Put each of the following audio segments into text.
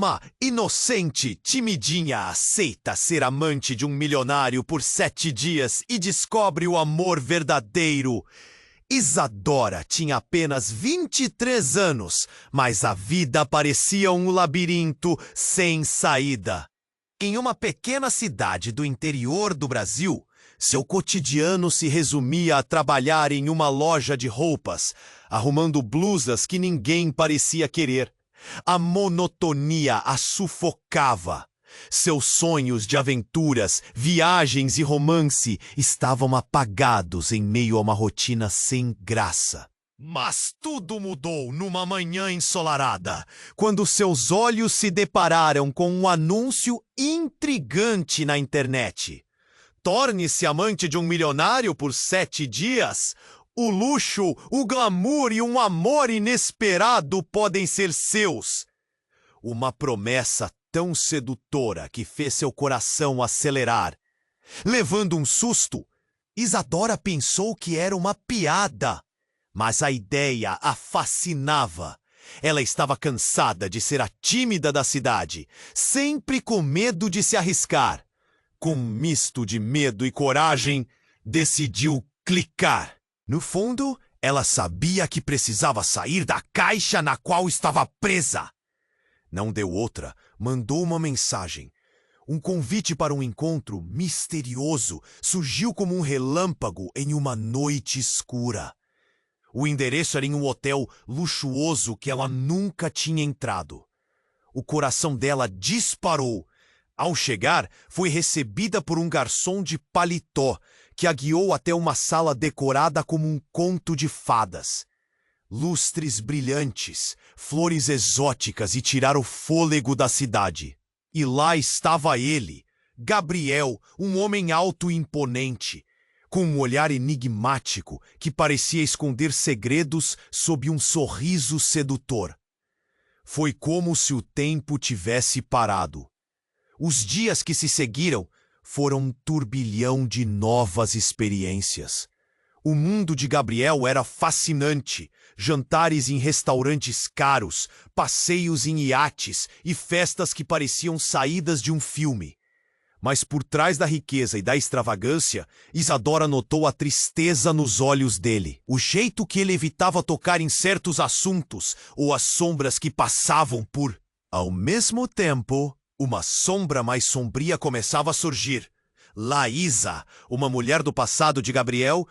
Uma inocente, timidinha aceita ser amante de um milionário por 7 dias e descobre o amor verdadeiro. Isadora tinha apenas 23 anos, mas a vida parecia um labirinto sem saída. Em uma pequena cidade do interior do Brasil, seu cotidiano se resumia a trabalhar em uma loja de roupas, arrumando blusas que ninguém parecia querer. A monotonia a sufocava. Seus sonhos de aventuras, viagens e romance estavam apagados em meio a uma rotina sem graça. Mas tudo mudou numa manhã ensolarada, quando seus olhos se depararam com um anúncio intrigante na internet. Torne-se amante de um milionário por 7 dias. O luxo, o glamour e um amor inesperado podem ser seus. Uma promessa tão sedutora que fez seu coração acelerar. Levando um susto, Isadora pensou que era uma piada. Mas a ideia a fascinava. Ela estava cansada de ser a tímida da cidade, sempre com medo de se arriscar. Com um misto de medo e coragem, decidiu clicar. No fundo, ela sabia que precisava sair da caixa na qual estava presa. Não deu outra, mandou uma mensagem. Um convite para um encontro misterioso surgiu como um relâmpago em uma noite escura. O endereço era em um hotel luxuoso que ela nunca tinha entrado. O coração dela disparou. Ao chegar, foi recebida por um garçom de paletó, que a guiou até uma sala decorada como um conto de fadas. Lustres brilhantes, flores exóticas e tirar o fôlego da cidade. E lá estava ele, Gabriel, um homem alto e imponente, com um olhar enigmático que parecia esconder segredos sob um sorriso sedutor. Foi como se o tempo tivesse parado. Os dias que se seguiram foram um turbilhão de novas experiências. O mundo de Gabriel era fascinante. Jantares em restaurantes caros, passeios em iates e festas que pareciam saídas de um filme. Mas por trás da riqueza e da extravagância, Isadora notou a tristeza nos olhos dele, o jeito que ele evitava tocar em certos assuntos ou as sombras que passavam por. Ao mesmo tempo, uma sombra mais sombria começava a surgir. Laísa, uma mulher do passado de Gabriel,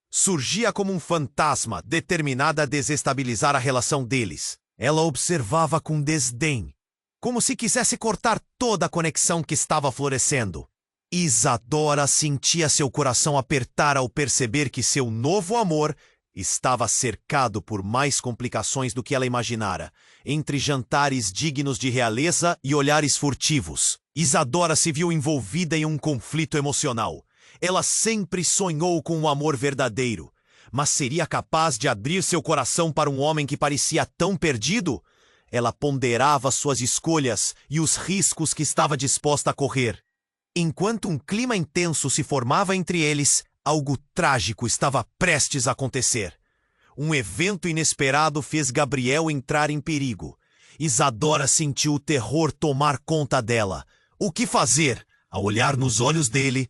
surgia como um fantasma determinada a desestabilizar a relação deles. Ela observava com desdém, como se quisesse cortar toda a conexão que estava florescendo. Isadora sentia seu coração apertar ao perceber que seu novo amor estava cercado por mais complicações do que ela imaginara, entre jantares dignos de realeza e olhares furtivos. Isadora se viu envolvida em um conflito emocional. Ela sempre sonhou com um amor verdadeiro, mas seria capaz de abrir seu coração para um homem que parecia tão perdido? Ela ponderava suas escolhas e os riscos que estava disposta a correr. Enquanto um clima intenso se formava entre eles, algo trágico estava prestes a acontecer. Um evento inesperado fez Gabriel entrar em perigo. Isadora sentiu o terror tomar conta dela. O que fazer? Ao olhar nos olhos dele,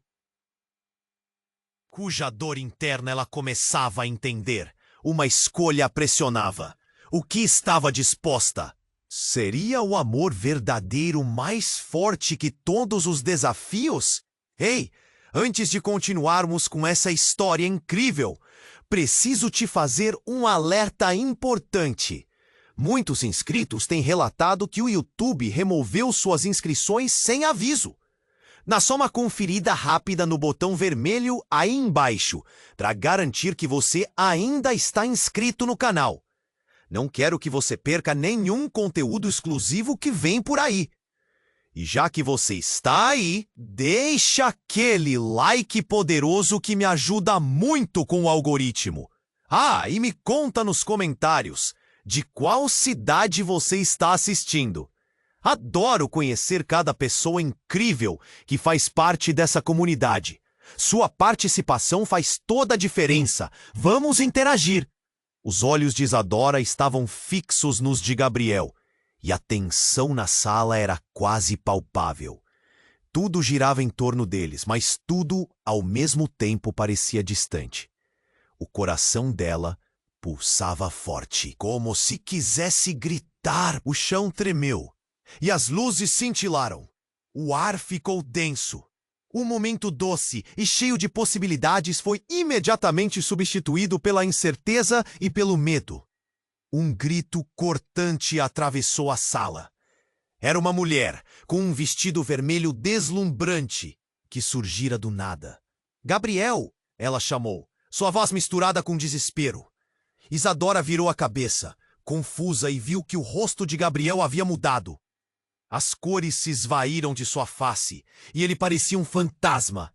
cuja dor interna ela começava a entender. Uma escolha a pressionava. O que estava disposta? Seria o amor verdadeiro mais forte que todos os desafios? Ei, antes de continuarmos com essa história incrível, preciso te fazer um alerta importante. Muitos inscritos têm relatado que o YouTube removeu suas inscrições sem aviso. Dá só uma conferida rápida no botão vermelho aí embaixo, para garantir que você ainda está inscrito no canal. Não quero que você perca nenhum conteúdo exclusivo que vem por aí. E já que você está aí, deixa aquele like poderoso que me ajuda muito com o algoritmo. Ah, e me conta nos comentários de qual cidade você está assistindo. Adoro conhecer cada pessoa incrível que faz parte dessa comunidade. Sua participação faz toda a diferença. Vamos interagir. Os olhos de Isadora estavam fixos nos de Gabriel, e a tensão na sala era quase palpável. Tudo girava em torno deles, mas tudo, ao mesmo tempo, parecia distante. O coração dela pulsava forte, como se quisesse gritar. O chão tremeu, e as luzes cintilaram. O ar ficou denso. O momento doce e cheio de possibilidades foi imediatamente substituído pela incerteza e pelo medo. Um grito cortante atravessou a sala. Era uma mulher, com um vestido vermelho deslumbrante, que surgira do nada. "Gabriel!" ela chamou, sua voz misturada com desespero. Isadora virou a cabeça, confusa, e viu que o rosto de Gabriel havia mudado. As cores se esvaíram de sua face, e ele parecia um fantasma.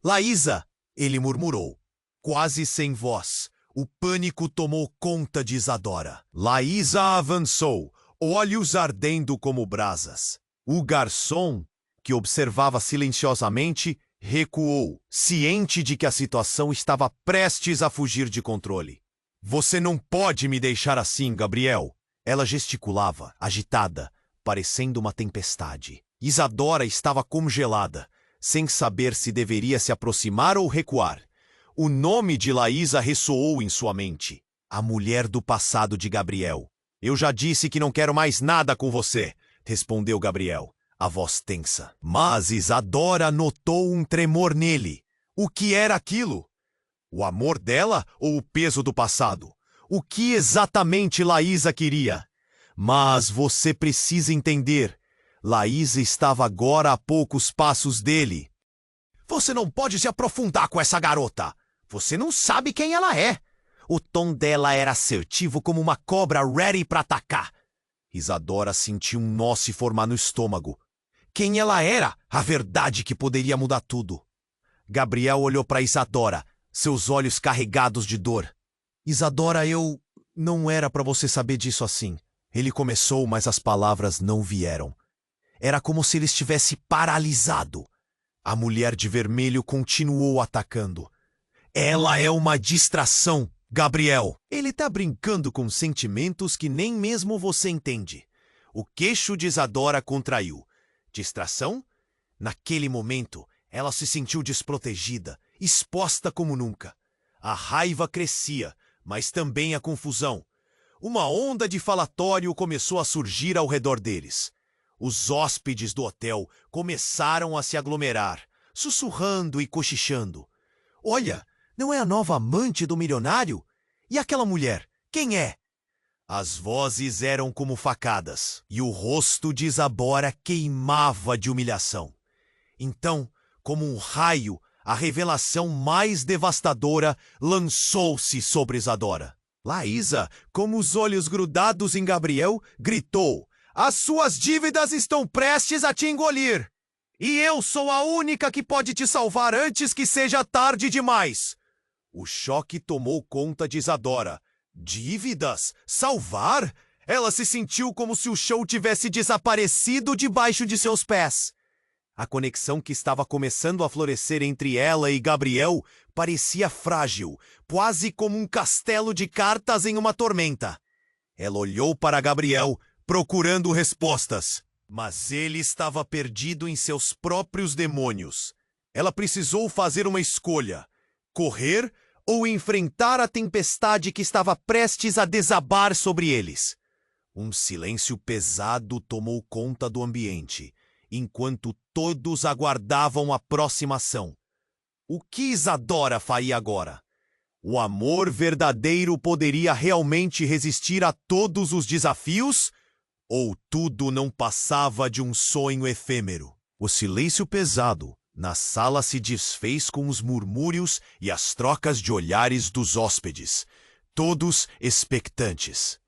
"Laísa!" ele murmurou, quase sem voz. O pânico tomou conta de Isadora. Laísa avançou, olhos ardendo como brasas. O garçom, que observava silenciosamente, recuou, ciente de que a situação estava prestes a fugir de controle. "Você não pode me deixar assim, Gabriel!" Ela gesticulava, agitada, parecendo uma tempestade. Isadora estava congelada, sem saber se deveria se aproximar ou recuar. O nome de Laísa ressoou em sua mente. A mulher do passado de Gabriel. "Eu já disse que não quero mais nada com você", respondeu Gabriel, a voz tensa. Mas Isadora notou um tremor nele. O que era aquilo? O amor dela ou o peso do passado? O que exatamente Laísa queria? Mas você precisa entender. Laísa estava agora a poucos passos dele. "Você não pode se aprofundar com essa garota. Você não sabe quem ela é." O tom dela era assertivo como uma cobra ready para atacar. Isadora sentiu um nó se formar no estômago. Quem ela era? A verdade que poderia mudar tudo. Gabriel olhou para Isadora, seus olhos carregados de dor. "Isadora, eu... não era para você saber disso assim." Ele começou, mas as palavras não vieram. Era como se ele estivesse paralisado. A mulher de vermelho continuou atacando. "Ela é uma distração, Gabriel." Ele tá brincando com sentimentos que nem mesmo você entende. O queixo de Isadora contraiu. Distração? Naquele momento, ela se sentiu desprotegida, exposta como nunca. A raiva crescia, mas também a confusão. Uma onda de falatório começou a surgir ao redor deles. Os hóspedes do hotel começaram a se aglomerar, sussurrando e cochichando. "Olha, não é a nova amante do milionário? E aquela mulher, quem é?" As vozes eram como facadas, e o rosto de Isadora queimava de humilhação. Então, como um raio, a revelação mais devastadora lançou-se sobre Isadora. Laísa, com os olhos grudados em Gabriel, gritou: "As suas dívidas estão prestes a te engolir! E eu sou a única que pode te salvar antes que seja tarde demais!" O choque tomou conta de Isadora. Dívidas? Salvar? Ela se sentiu como se o chão tivesse desaparecido debaixo de seus pés. A conexão que estava começando a florescer entre ela e Gabriel parecia frágil, quase como um castelo de cartas em uma tormenta. Ela olhou para Gabriel, procurando respostas, mas ele estava perdido em seus próprios demônios. Ela precisou fazer uma escolha: correr ou enfrentar a tempestade que estava prestes a desabar sobre eles. Um silêncio pesado tomou conta do ambiente, enquanto todos aguardavam a próxima ação. O que Isadora faria agora? O amor verdadeiro poderia realmente resistir a todos os desafios? Ou tudo não passava de um sonho efêmero? O silêncio pesado na sala se desfez com os murmúrios e as trocas de olhares dos hóspedes, todos expectantes.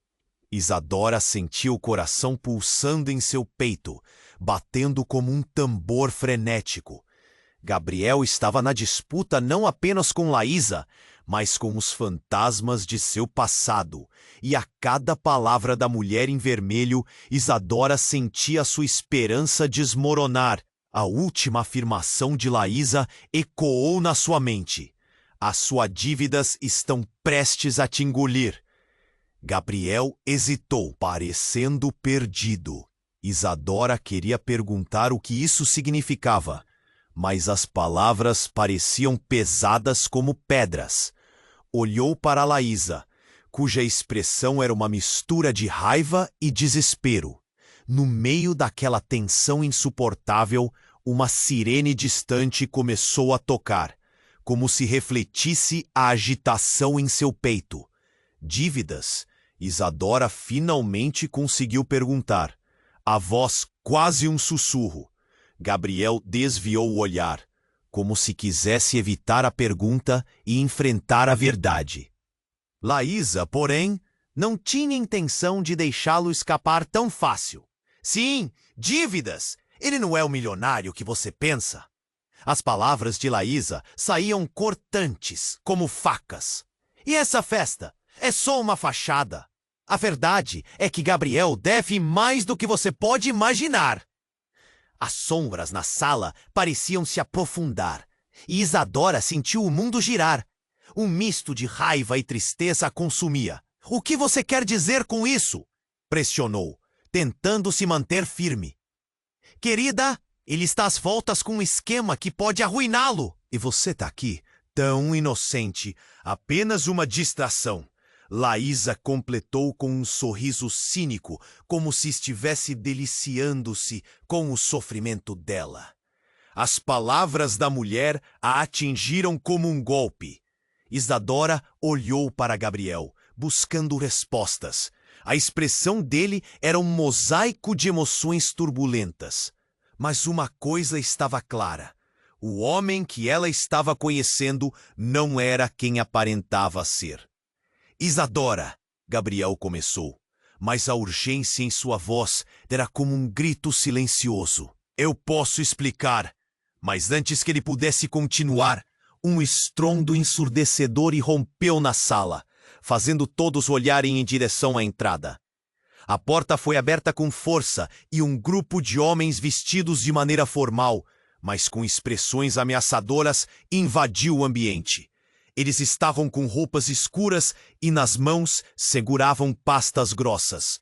Isadora sentiu o coração pulsando em seu peito, batendo como um tambor frenético. Gabriel estava na disputa não apenas com Laísa, mas com os fantasmas de seu passado, e a cada palavra da mulher em vermelho, Isadora sentia sua esperança desmoronar. A última afirmação de Laísa ecoou na sua mente. As suas dívidas estão prestes a te engolir. Gabriel hesitou, parecendo perdido. Isadora queria perguntar o que isso significava, mas as palavras pareciam pesadas como pedras. Olhou para Laísa, cuja expressão era uma mistura de raiva e desespero. No meio daquela tensão insuportável, uma sirene distante começou a tocar, como se refletisse a agitação em seu peito. Dívidas? Isadora finalmente conseguiu perguntar, a voz quase um sussurro. Gabriel desviou o olhar, como se quisesse evitar a pergunta e enfrentar a verdade. Laísa, porém, não tinha intenção de deixá-lo escapar tão fácil. Sim, dívidas! Ele não é o milionário que você pensa. As palavras de Laísa saíam cortantes, como facas. E essa festa? É só uma fachada. A verdade é que Gabriel deve mais do que você pode imaginar. As sombras na sala pareciam se aprofundar, e Isadora sentiu o mundo girar. Um misto de raiva e tristeza a consumia. O que você quer dizer com isso? Pressionou, tentando se manter firme. Querida, ele está às voltas com um esquema que pode arruiná-lo. E você tá aqui, tão inocente, apenas uma distração. Laísa completou com um sorriso cínico, como se estivesse deliciando-se com o sofrimento dela. As palavras da mulher a atingiram como um golpe. Isadora olhou para Gabriel, buscando respostas. A expressão dele era um mosaico de emoções turbulentas. Mas uma coisa estava clara. O homem que ela estava conhecendo não era quem aparentava ser. Isadora, Gabriel começou, mas a urgência em sua voz era como um grito silencioso. Eu posso explicar, mas antes que ele pudesse continuar, um estrondo ensurdecedor irrompeu na sala, fazendo todos olharem em direção à entrada. A porta foi aberta com força e um grupo de homens vestidos de maneira formal, mas com expressões ameaçadoras, invadiu o ambiente. Eles estavam com roupas escuras e nas mãos seguravam pastas grossas.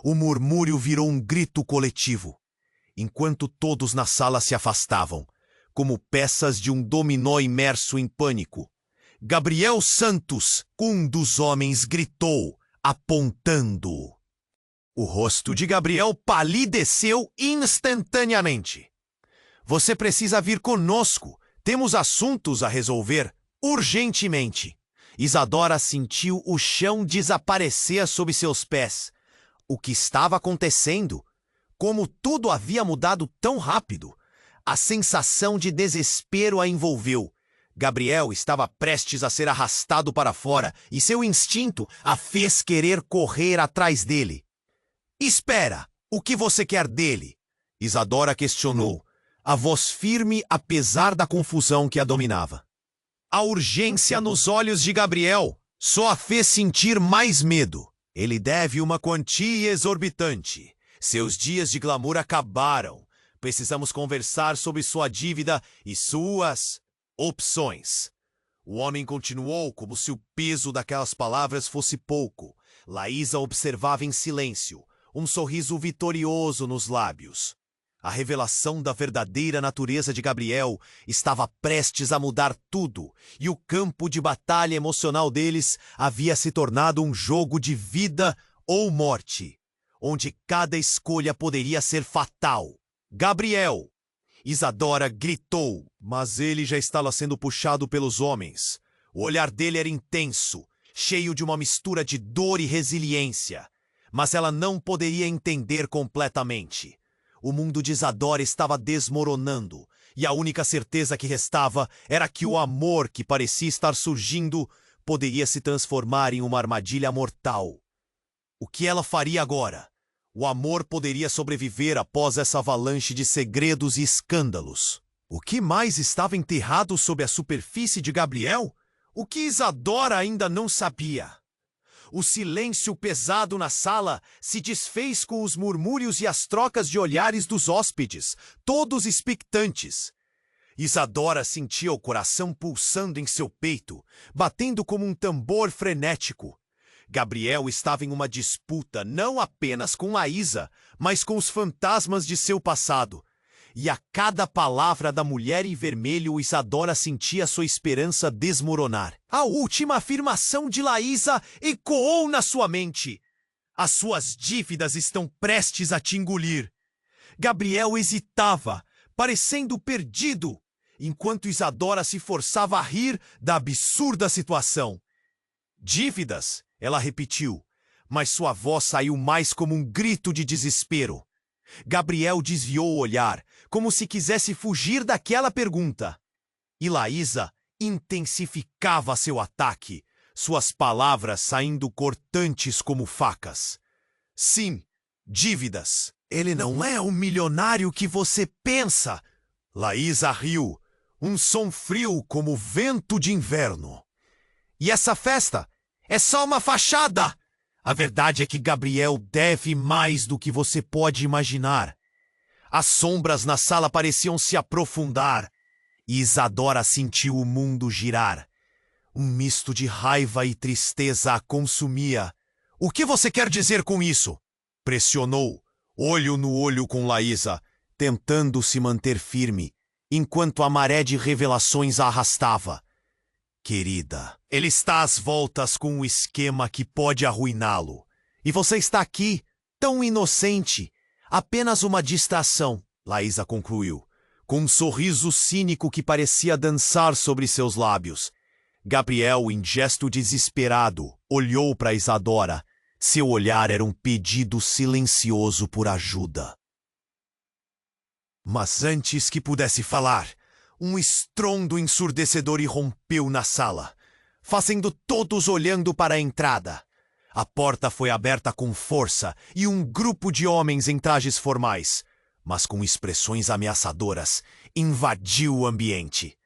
O murmúrio virou um grito coletivo, enquanto todos na sala se afastavam, como peças de um dominó imerso em pânico. Gabriel Santos, um dos homens, gritou, apontando. O rosto de Gabriel palideceu instantaneamente. Você precisa vir conosco. Temos assuntos a resolver urgentemente. Isadora sentiu o chão desaparecer sob seus pés. O que estava acontecendo? Como tudo havia mudado tão rápido? A sensação de desespero a envolveu. Gabriel estava prestes a ser arrastado para fora e seu instinto a fez querer correr atrás dele. Espera! O que você quer dele? Isadora questionou, a voz firme apesar da confusão que a dominava. A urgência nos olhos de Gabriel só a fez sentir mais medo. Ele deve uma quantia exorbitante. Seus dias de glamour acabaram. Precisamos conversar sobre sua dívida e suas opções. O homem continuou como se o peso daquelas palavras fosse pouco. Laísa observava em silêncio, um sorriso vitorioso nos lábios. A revelação da verdadeira natureza de Gabriel estava prestes a mudar tudo, e o campo de batalha emocional deles havia se tornado um jogo de vida ou morte, onde cada escolha poderia ser fatal. Gabriel! Isadora gritou, mas ele já estava sendo puxado pelos homens. O olhar dele era intenso, cheio de uma mistura de dor e resiliência, mas ela não poderia entender completamente. O mundo de Isadora estava desmoronando, e a única certeza que restava era que o amor que parecia estar surgindo poderia se transformar em uma armadilha mortal. O que ela faria agora? O amor poderia sobreviver após essa avalanche de segredos e escândalos. O que mais estava enterrado sob a superfície de Gabriel? O que Isadora ainda não sabia? O silêncio pesado na sala se desfez com os murmúrios e as trocas de olhares dos hóspedes, todos expectantes. Isadora sentia o coração pulsando em seu peito, batendo como um tambor frenético. Gabriel estava em uma disputa não apenas com Laísa, mas com os fantasmas de seu passado. E a cada palavra da mulher em vermelho, Isadora sentia sua esperança desmoronar. A última afirmação de Laísa ecoou na sua mente. As suas dívidas estão prestes a te engolir. Gabriel hesitava, parecendo perdido, enquanto Isadora se forçava a rir da absurda situação. Dívidas, ela repetiu, mas sua voz saiu mais como um grito de desespero. Gabriel desviou o olhar, como se quisesse fugir daquela pergunta. E Laísa intensificava seu ataque, suas palavras saindo cortantes como facas. Sim, dívidas. Ele não é o milionário que você pensa. Laísa riu, um som frio como vento de inverno. E essa festa é só uma fachada. A verdade é que Gabriel deve mais do que você pode imaginar. As sombras na sala pareciam se aprofundar, e Isadora sentiu o mundo girar. Um misto de raiva e tristeza a consumia. O que você quer dizer com isso? Pressionou, olho no olho com Laísa, tentando se manter firme, enquanto a maré de revelações a arrastava. Querida, ele está às voltas com um esquema que pode arruiná-lo. E você está aqui, tão inocente. Apenas uma distração, Laísa concluiu, com um sorriso cínico que parecia dançar sobre seus lábios. Gabriel, em gesto desesperado, olhou para Isadora. Seu olhar era um pedido silencioso por ajuda. Mas antes que pudesse falar, um estrondo ensurdecedor irrompeu na sala, fazendo todos olhando para a entrada. A porta foi aberta com força e um grupo de homens em trajes formais, mas com expressões ameaçadoras, invadiu o ambiente.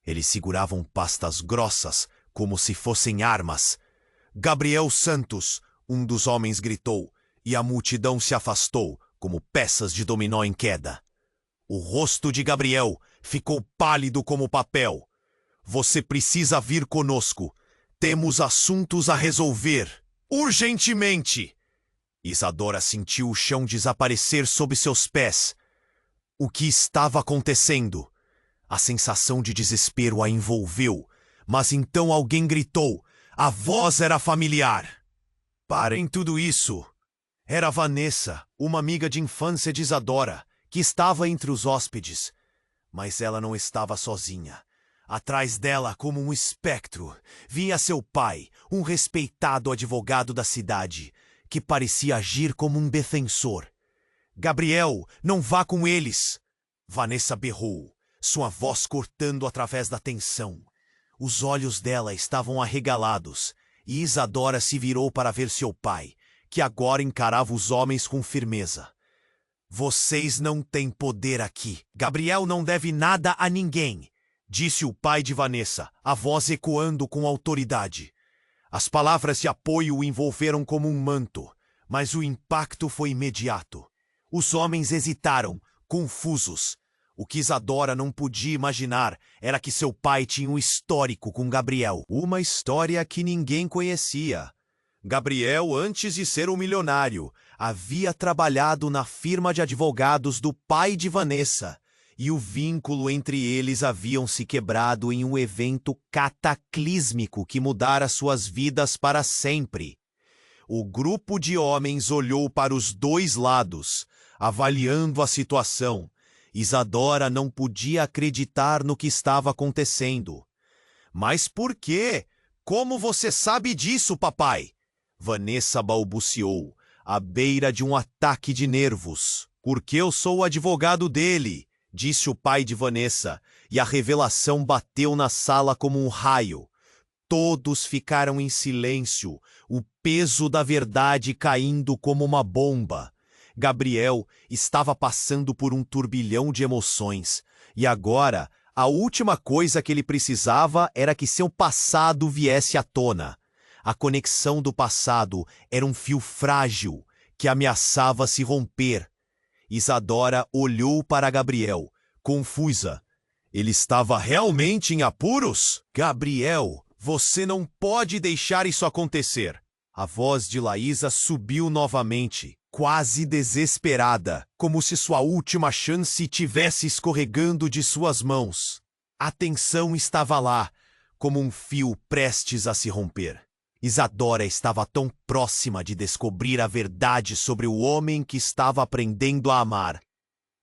Eles seguravam pastas grossas, como se fossem armas. Gabriel Santos, um dos homens gritou, e a multidão se afastou, como peças de dominó em queda. O rosto de Gabriel ficou pálido como papel. Você precisa vir conosco. Temos assuntos a resolver. Urgentemente! Isadora sentiu o chão desaparecer sob seus pés. O que estava acontecendo? A sensação de desespero a envolveu, mas então alguém gritou. A voz era familiar. Parem tudo isso. Era Vanessa, uma amiga de infância de Isadora, que estava entre os hóspedes. Mas ela não estava sozinha. Atrás dela, como um espectro, vinha seu pai, um respeitado advogado da cidade, que parecia agir como um defensor. Gabriel, não vá com eles! Vanessa berrou, sua voz cortando através da tensão. Os olhos dela estavam arregalados, e Isadora se virou para ver seu pai, que agora encarava os homens com firmeza. Vocês não têm poder aqui. Gabriel não deve nada a ninguém, disse o pai de Vanessa, a voz ecoando com autoridade. As palavras de apoio o envolveram como um manto, mas o impacto foi imediato. Os homens hesitaram, confusos. O que Isadora não podia imaginar era que seu pai tinha um histórico com Gabriel. Uma história que ninguém conhecia. Gabriel, antes de ser um milionário, havia trabalhado na firma de advogados do pai de Vanessa, e o vínculo entre eles haviam se quebrado em um evento cataclísmico que mudara suas vidas para sempre. O grupo de homens olhou para os dois lados, avaliando a situação. Isadora não podia acreditar no que estava acontecendo. Mas por quê? Como você sabe disso, papai? Vanessa balbuciou, à beira de um ataque de nervos. Porque eu sou o advogado dele, disse o pai de Vanessa, e a revelação bateu na sala como um raio. Todos ficaram em silêncio, o peso da verdade caindo como uma bomba. Gabriel estava passando por um turbilhão de emoções, e agora a última coisa que ele precisava era que seu passado viesse à tona. A conexão do passado era um fio frágil que ameaçava se romper. Isadora olhou para Gabriel, confusa. Ele estava realmente em apuros? Gabriel, você não pode deixar isso acontecer. A voz de Laísa subiu novamente, quase desesperada, como se sua última chance tivesse escorregando de suas mãos. A tensão estava lá, como um fio prestes a se romper. Isadora estava tão próxima de descobrir a verdade sobre o homem que estava aprendendo a amar.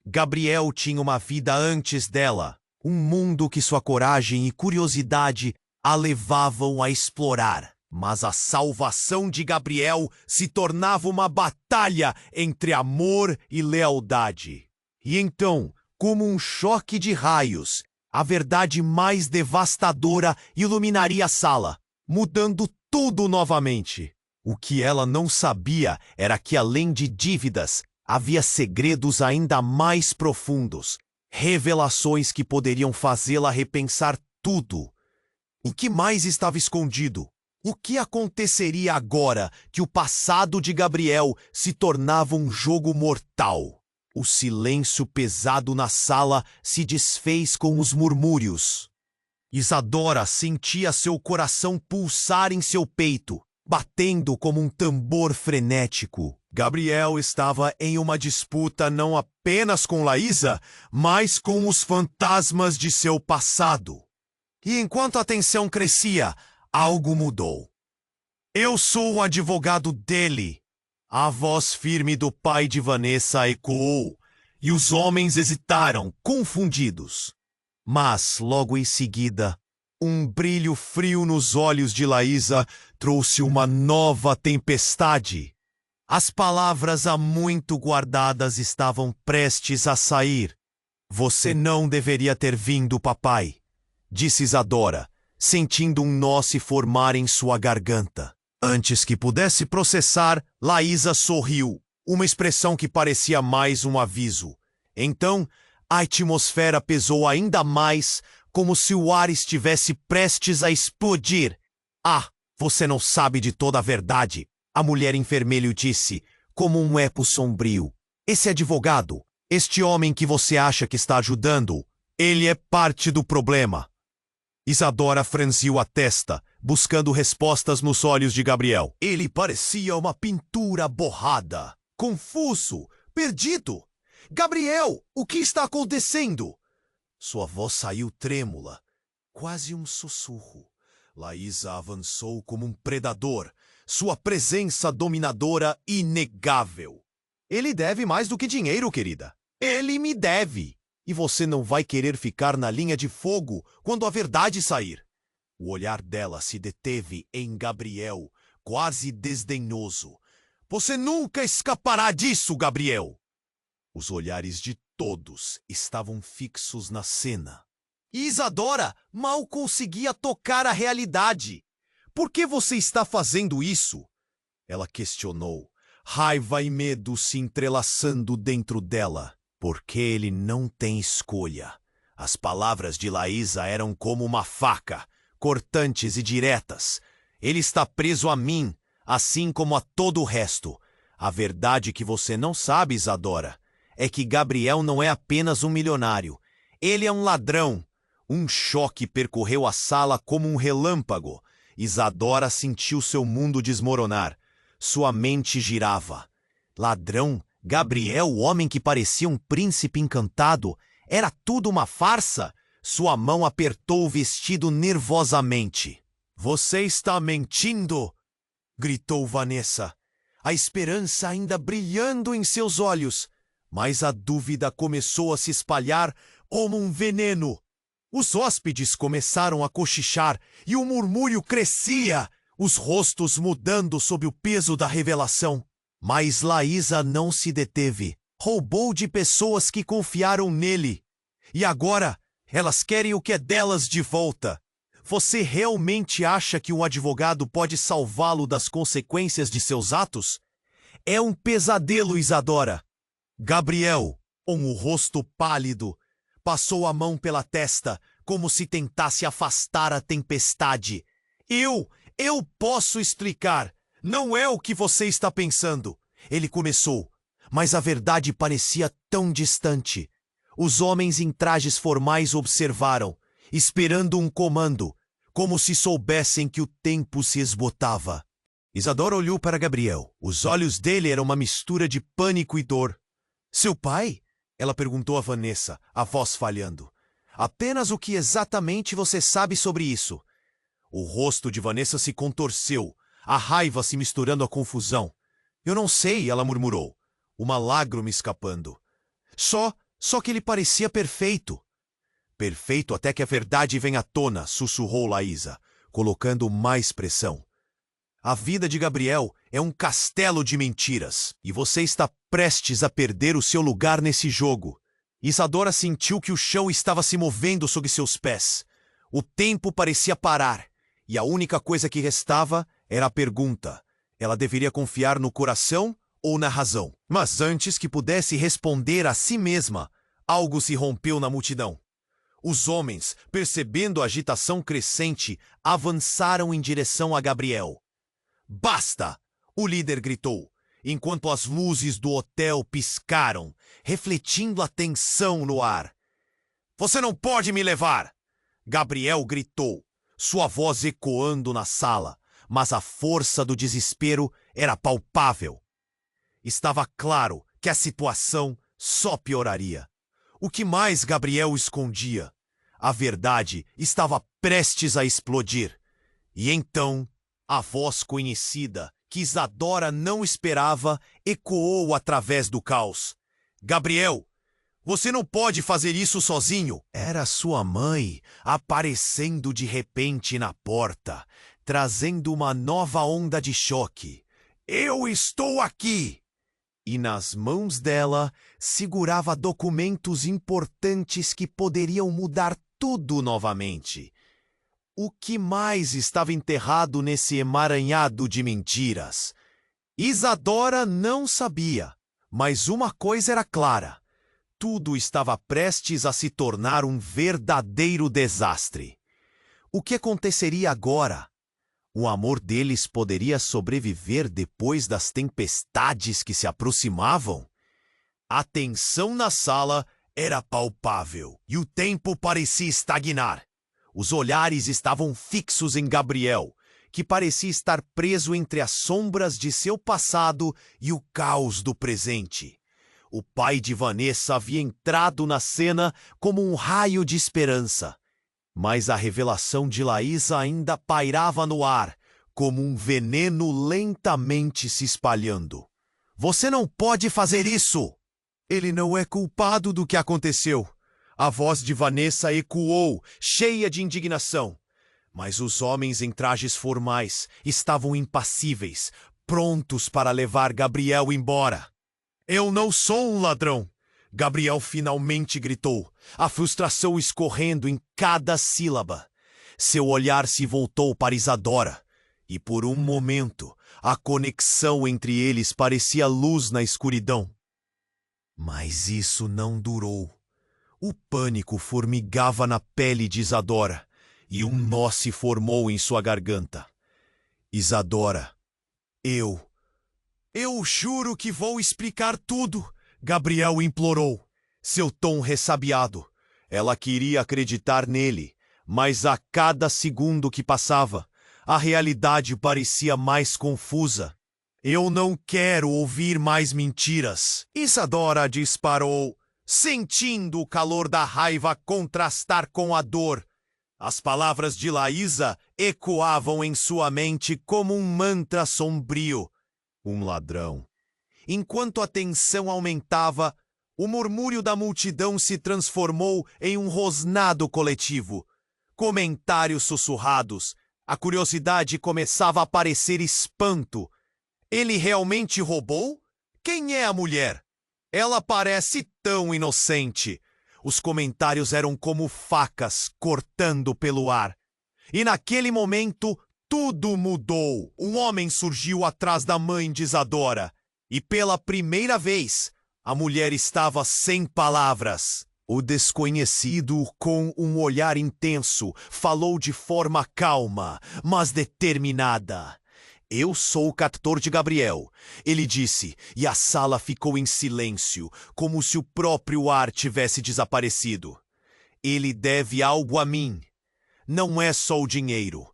Gabriel tinha uma vida antes dela, um mundo que sua coragem e curiosidade a levavam a explorar. Mas a salvação de Gabriel se tornava uma batalha entre amor e lealdade. E então, como um choque de raios, a verdade mais devastadora iluminaria a sala, mudando tudo novamente. O que ela não sabia era que, além de dívidas, havia segredos ainda mais profundos, revelações que poderiam fazê-la repensar tudo. O que mais estava escondido? O que aconteceria agora que o passado de Gabriel se tornava um jogo mortal? O silêncio pesado na sala se desfez com os murmúrios. Isadora sentia seu coração pulsar em seu peito, batendo como um tambor frenético. Gabriel estava em uma disputa não apenas com Laísa, mas com os fantasmas de seu passado. E enquanto a tensão crescia, algo mudou. Eu sou o advogado dele. A voz firme do pai de Vanessa ecoou, e os homens hesitaram, confundidos. Mas, logo em seguida, um brilho frio nos olhos de Laísa trouxe uma nova tempestade. As palavras há muito guardadas estavam prestes a sair. Você não deveria ter vindo, papai, disse Isadora, sentindo um nó se formar em sua garganta. Antes que pudesse processar, Laísa sorriu, uma expressão que parecia mais um aviso. Então, a atmosfera pesou ainda mais, como se o ar estivesse prestes a explodir. Ah, você não sabe de toda a verdade, a mulher em vermelho disse, como um eco sombrio. Esse advogado, este homem que você acha que está ajudando, ele é parte do problema. Isadora franziu a testa, buscando respostas nos olhos de Gabriel. Ele parecia uma pintura borrada, confuso, perdido. Gabriel, o que está acontecendo? Sua voz saiu trêmula, quase um sussurro. Laísa avançou como um predador, sua presença dominadora inegável. Ele deve mais do que dinheiro, querida. Ele me deve. E você não vai querer ficar na linha de fogo quando a verdade sair. O olhar dela se deteve em Gabriel, quase desdenhoso. Você nunca escapará disso, Gabriel! Os olhares de todos estavam fixos na cena. E Isadora mal conseguia tocar a realidade. Por que você está fazendo isso? Ela questionou, raiva e medo se entrelaçando dentro dela. Porque ele não tem escolha. As palavras de Laísa eram como uma faca, cortantes e diretas. Ele está preso a mim, assim como a todo o resto. A verdade que você não sabe, Isadora, é que Gabriel não é apenas um milionário. Ele é um ladrão. Um choque percorreu a sala como um relâmpago. Isadora sentiu seu mundo desmoronar. Sua mente girava. Ladrão? Gabriel, o homem que parecia um príncipe encantado, era tudo uma farsa? Sua mão apertou o vestido nervosamente. Você está mentindo! Gritou Vanessa, a esperança ainda brilhando em seus olhos. Mas a dúvida começou a se espalhar como um veneno. Os hóspedes começaram a cochichar e o murmúrio crescia, os rostos mudando sob o peso da revelação. Mas Laísa não se deteve. Roubou de pessoas que confiaram nele. E agora, elas querem o que é delas de volta. Você realmente acha que um advogado pode salvá-lo das consequências de seus atos? É um pesadelo, Isadora. Gabriel, com o rosto pálido, passou a mão pela testa, como se tentasse afastar a tempestade. Eu posso explicar. Não é o que você está pensando. Ele começou, mas a verdade parecia tão distante. Os homens em trajes formais observaram, esperando um comando, como se soubessem que o tempo se esgotava. Isadora olhou para Gabriel. Os olhos dele eram uma mistura de pânico e dor. Seu pai? Ela perguntou a Vanessa, a voz falhando. Apenas o que exatamente você sabe sobre isso? O rosto de Vanessa se contorceu, a raiva se misturando à confusão. Eu não sei, ela murmurou, uma lágrima escapando. Só que ele parecia perfeito. Perfeito até que a verdade venha à tona, sussurrou Laísa, colocando mais pressão. A vida de Gabriel é um castelo de mentiras, e você está prestes a perder o seu lugar nesse jogo. Isadora sentiu que o chão estava se movendo sob seus pés. O tempo parecia parar, e a única coisa que restava era a pergunta. Ela deveria confiar no coração ou na razão? Mas antes que pudesse responder a si mesma, algo se rompeu na multidão. Os homens, percebendo a agitação crescente, avançaram em direção a Gabriel. Basta! O líder gritou, enquanto as luzes do hotel piscaram, refletindo a tensão no ar. Você não pode me levar! Gabriel gritou, sua voz ecoando na sala, mas a força do desespero era palpável. Estava claro que a situação só pioraria. O que mais Gabriel escondia? A verdade estava prestes a explodir. E então, a voz conhecida, que Isadora não esperava, ecoou através do caos. Gabriel, você não pode fazer isso sozinho. Era sua mãe aparecendo de repente na porta, trazendo uma nova onda de choque. Eu estou aqui! E nas mãos dela segurava documentos importantes que poderiam mudar tudo novamente. O que mais estava enterrado nesse emaranhado de mentiras? Isadora não sabia, mas uma coisa era clara. Tudo estava prestes a se tornar um verdadeiro desastre. O que aconteceria agora? O amor deles poderia sobreviver depois das tempestades que se aproximavam? A tensão na sala era palpável e o tempo parecia estagnar. Os olhares estavam fixos em Gabriel, que parecia estar preso entre as sombras de seu passado e o caos do presente. O pai de Vanessa havia entrado na cena como um raio de esperança. Mas a revelação de Laísa ainda pairava no ar, como um veneno lentamente se espalhando. Você não pode fazer isso! Ele não é culpado do que aconteceu. A voz de Vanessa ecoou, cheia de indignação. Mas os homens em trajes formais estavam impassíveis, prontos para levar Gabriel embora. Eu não sou um ladrão! Gabriel finalmente gritou, a frustração escorrendo em cada sílaba. Seu olhar se voltou para Isadora, e por um momento a conexão entre eles parecia luz na escuridão. Mas isso não durou. O pânico formigava na pele de Isadora, e um nó se formou em sua garganta. Isadora, eu juro que vou explicar tudo, Gabriel implorou, seu tom ressabiado. Ela queria acreditar nele, mas a cada segundo que passava, a realidade parecia mais confusa. Eu não quero ouvir mais mentiras. Isadora disparou, sentindo o calor da raiva contrastar com a dor. As palavras de Laísa ecoavam em sua mente como um mantra sombrio. Um ladrão. Enquanto a tensão aumentava, o murmúrio da multidão se transformou em um rosnado coletivo. Comentários sussurrados. A curiosidade começava a parecer espanto. Ele realmente roubou? Quem é a mulher? Ela parece tão inocente. Os comentários eram como facas cortando pelo ar. E naquele momento, tudo mudou. Um homem surgiu atrás da mãe de Isadora. E pela primeira vez, a mulher estava sem palavras. O desconhecido, com um olhar intenso, falou de forma calma, mas determinada. Eu sou o captor de Gabriel, ele disse, e a sala ficou em silêncio, como se o próprio ar tivesse desaparecido. Ele deve algo a mim. Não é só o dinheiro,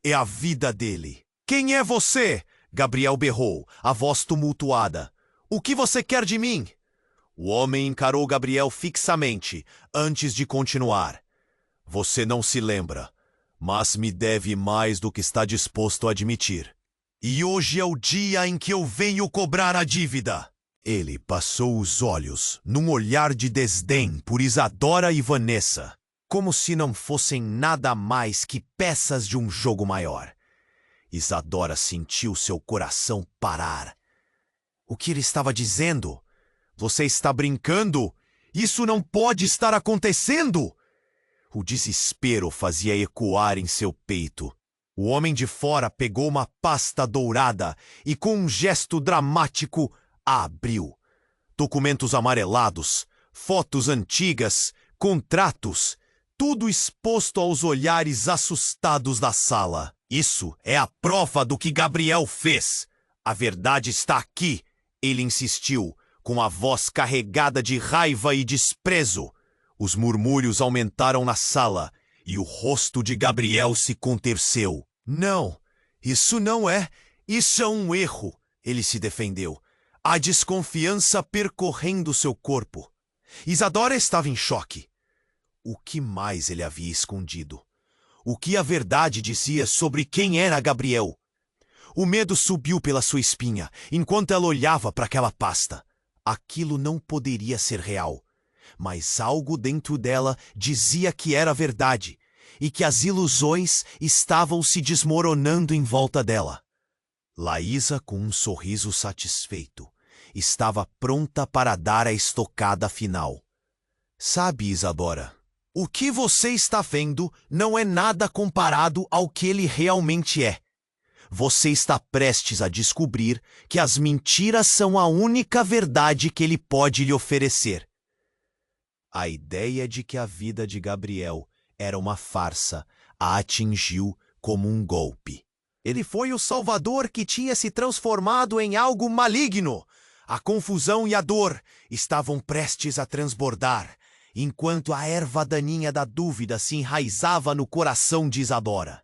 é a vida dele. Quem é você? Gabriel berrou, a voz tumultuada. O que você quer de mim? O homem encarou Gabriel fixamente, antes de continuar. Você não se lembra, mas me deve mais do que está disposto a admitir. E hoje é o dia em que eu venho cobrar a dívida. Ele passou os olhos, num olhar de desdém por Isadora e Vanessa, como se não fossem nada mais que peças de um jogo maior. Isadora sentiu seu coração parar. O que ele estava dizendo? Você está brincando? Isso não pode estar acontecendo! O desespero fazia ecoar em seu peito. O homem de fora pegou uma pasta dourada e, com um gesto dramático, a abriu. Documentos amarelados, fotos antigas, contratos, tudo exposto aos olhares assustados da sala. Isso é a prova do que Gabriel fez. A verdade está aqui, ele insistiu, com a voz carregada de raiva e desprezo. Os murmúrios aumentaram na sala e o rosto de Gabriel se contorceu. Não, isso não é. Isso é um erro, ele se defendeu. A desconfiança percorrendo seu corpo. Isadora estava em choque. O que mais ele havia escondido? O que a verdade dizia sobre quem era Gabriel? O medo subiu pela sua espinha, enquanto ela olhava para aquela pasta. Aquilo não poderia ser real. Mas algo dentro dela dizia que era verdade, e que as ilusões estavam se desmoronando em volta dela. Laísa, com um sorriso satisfeito, estava pronta para dar a estocada final. Sabe, Isadora, o que você está vendo não é nada comparado ao que ele realmente é. Você está prestes a descobrir que as mentiras são a única verdade que ele pode lhe oferecer. A ideia de que a vida de Gabriel era uma farsa a atingiu como um golpe. Ele foi o salvador que tinha se transformado em algo maligno. A confusão e a dor estavam prestes a transbordar, enquanto a erva daninha da dúvida se enraizava no coração de Isadora.